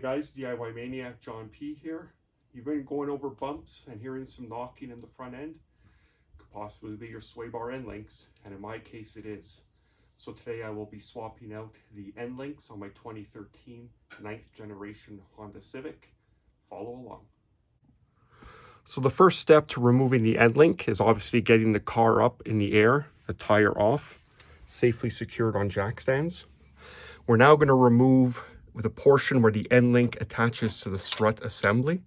guys, DIY Maniac John P here. You've been going over bumps and hearing some knocking in the front end. Could possibly be your sway bar end links, and in my case it is. So today I will be swapping out the end links on my 2013 9th generation Honda Civic. Follow along. So the first step to removing the end link is obviously getting the car up in the air, the tire off, safely secured on jack stands. We're now going to remove with a portion where the end link attaches to the strut assembly.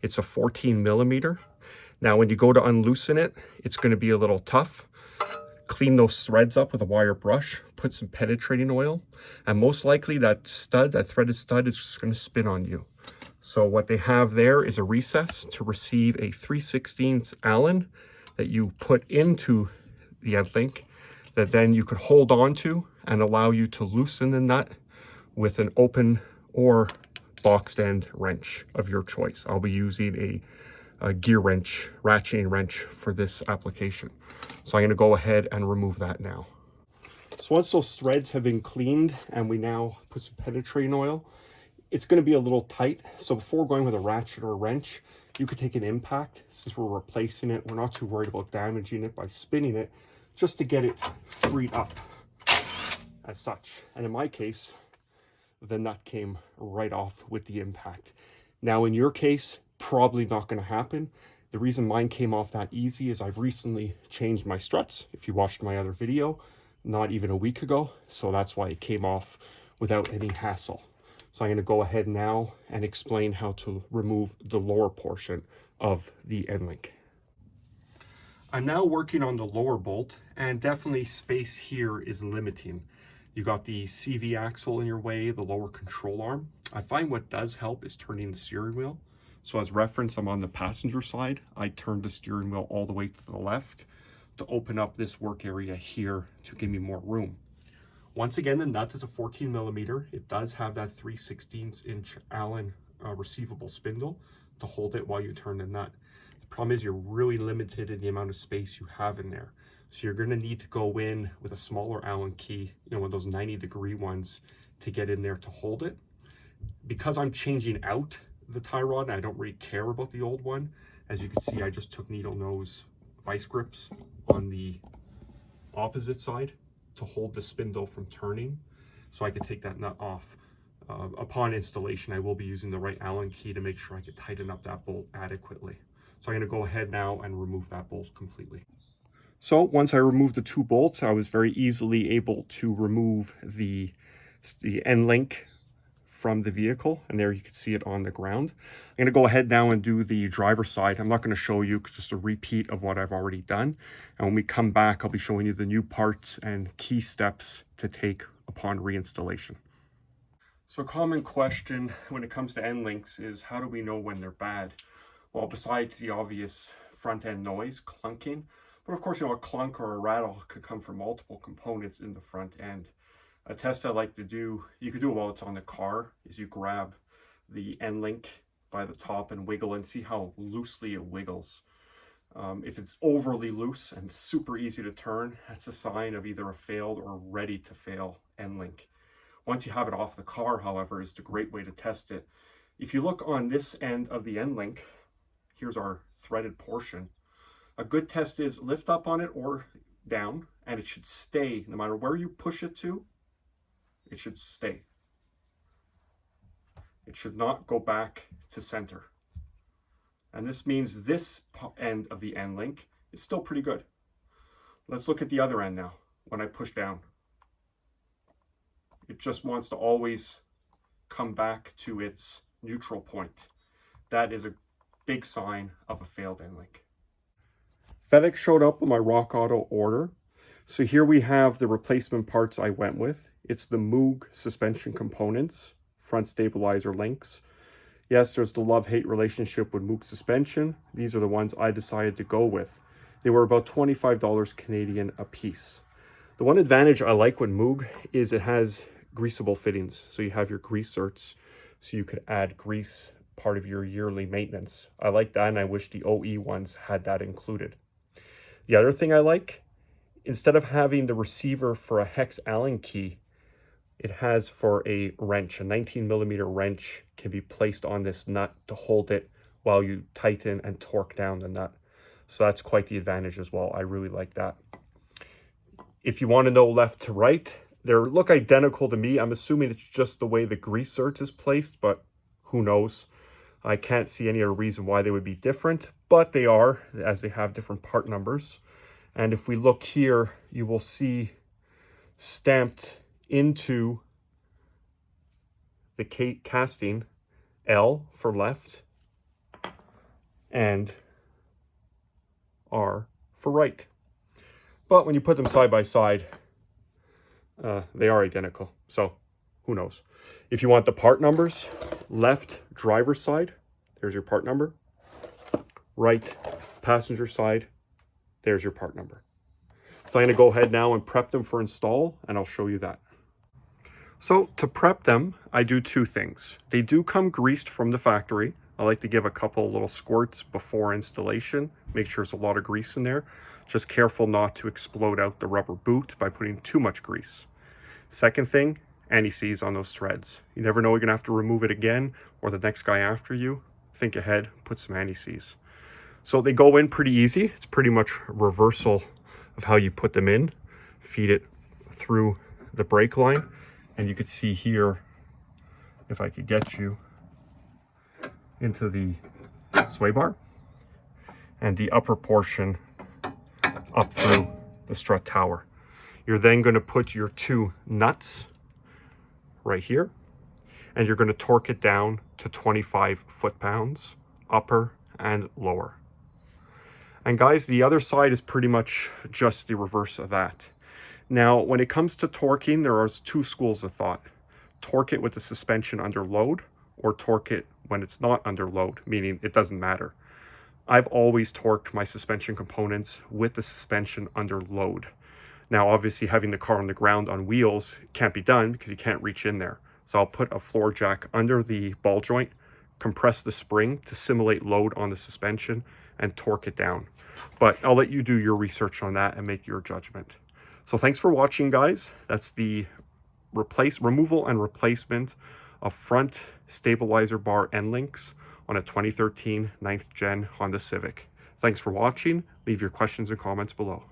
It's a 14 millimeter. Now when you go to unloosen it, it's going to be a little tough. Clean those threads up with a wire brush, put some penetrating oil, and most likely that stud, that threaded stud, is just going to spin on you. So what they have there is a recess to receive a 3/16 Allen that you put into the end link that then you could hold on to and allow you to loosen the nut with an open or boxed end wrench of your choice. I'll be using a gear wrench, ratcheting wrench for this application. So I'm going to go ahead and remove that now. So once those threads have been cleaned and we now put some penetrating oil, it's going to be a little tight. So before going with a ratchet or a wrench, you could take an impact. Since we're replacing it, we're not too worried about damaging it by spinning it, just to get it freed up as such. And in my case, the nut came right off with the impact. Now in your case, probably not going to happen. The reason mine came off that easy is I've recently changed my struts. If you watched my other video, not even a week ago. So that's why it came off without any hassle. So I'm going to go ahead now and explain how to remove the lower portion of the end link. I'm now working on the lower bolt, and definitely space here is limiting. You got the CV axle in your way, the lower control arm. I find what does help is turning the steering wheel. So as reference, I'm on the passenger side. I turned the steering wheel all the way to the left to open up this work area here to give me more room. Once again, the nut is a 14 millimeter. It does have that 3/16 inch Allen receivable spindle to hold it while you turn the nut. The problem is you're really limited in the amount of space you have in there. So you're going to need to go in with a smaller Allen key, one of those 90-degree ones, to get in there to hold it. Because I'm changing out the tie rod, and I don't really care about the old one. As you can see, I just took needle nose vice grips on the opposite side to hold the spindle from turning, so I could take that nut off. Upon installation, I will be using the right Allen key to make sure I could tighten up that bolt adequately. So I'm going to go ahead now and remove that bolt completely. So once I removed the two bolts, I was very easily able to remove the end link from the vehicle, and there you can see it on the ground. I'm going to go ahead now and do the driver's side. I'm not going to show you because it's just a repeat of what I've already done. And when we come back, I'll be showing you the new parts and key steps to take upon reinstallation. So a common question when it comes to end links is, how do we know when they're bad? Well, besides the obvious front end noise, clunking, but of course, a clunk or a rattle could come from multiple components in the front end. A test I like to do, you could do it while it's on the car, is you grab the end link by the top and wiggle and see how loosely it wiggles. If it's overly loose and super easy to turn, that's a sign of either a failed or ready to fail end link. Once you have it off the car, however, is the great way to test it. If you look on this end of the end link, here's our threaded portion. A good test is lift up on it or down, and it should stay. No matter where you push it to, it should stay. It should not go back to center. And this means this end of the end link is still pretty good. Let's look at the other end now. When I push down, it just wants to always come back to its neutral point. That is a big sign of a failed end link. FedEx showed up with my Rock Auto order. So here we have the replacement parts I went with. It's the Moog suspension components, front stabilizer links. Yes, there's the love-hate relationship with Moog suspension. These are the ones I decided to go with. They were about $25 Canadian a piece. The one advantage I like with Moog is it has greasable fittings. So you have your grease certs, so you could add grease part of your yearly maintenance. I like that, and I wish the OE ones had that included. The other thing I like, instead of having the receiver for a hex Allen key, it has for a wrench. A 19mm wrench can be placed on this nut to hold it while you tighten and torque down the nut. So that's quite the advantage as well. I really like that. If you want to know left to right, they look identical to me. I'm assuming it's just the way the grease zerk is placed, but who knows? I can't see any other reason why they would be different, but they are, as they have different part numbers. And if we look here, you will see stamped into the casting L for left and R for right. But when you put them side by side, they are identical. So who knows? If you want the part numbers, left driver's side, there's your part number. Right passenger side, there's your part number. So I'm going to go ahead now and prep them for install, and I'll show you that. So to prep them, I do two things. They do come greased from the factory. I like to give a couple little squirts before installation, make sure there's a lot of grease in there. Just careful not to explode out the rubber boot by putting too much grease. Second thing, anti-seize on those threads. You never know, you're gonna have to remove it again or the next guy after you. Think ahead, put some anti-seize. So they go in pretty easy. It's pretty much reversal of how you put them in. Feed it through the brake line. And you could see here, if I could get you into the sway bar and the upper portion up through the strut tower. You're then going to put your two nuts right here, and you're going to torque it down to 25 foot-pounds, upper and lower. And guys, the other side is pretty much just the reverse of that. Now, when it comes to torquing, there are two schools of thought. Torque it with the suspension under load, or torque it when it's not under load, meaning it doesn't matter. I've always torqued my suspension components with the suspension under load. Now, obviously, having the car on the ground on wheels can't be done because you can't reach in there. So I'll put a floor jack under the ball joint, compress the spring to simulate load on the suspension, and torque it down. But I'll let you do your research on that and make your judgment. So thanks for watching, guys. That's the removal and replacement of front stabilizer bar end links on a 2013 9th Gen Honda Civic. Thanks for watching. Leave your questions and comments below.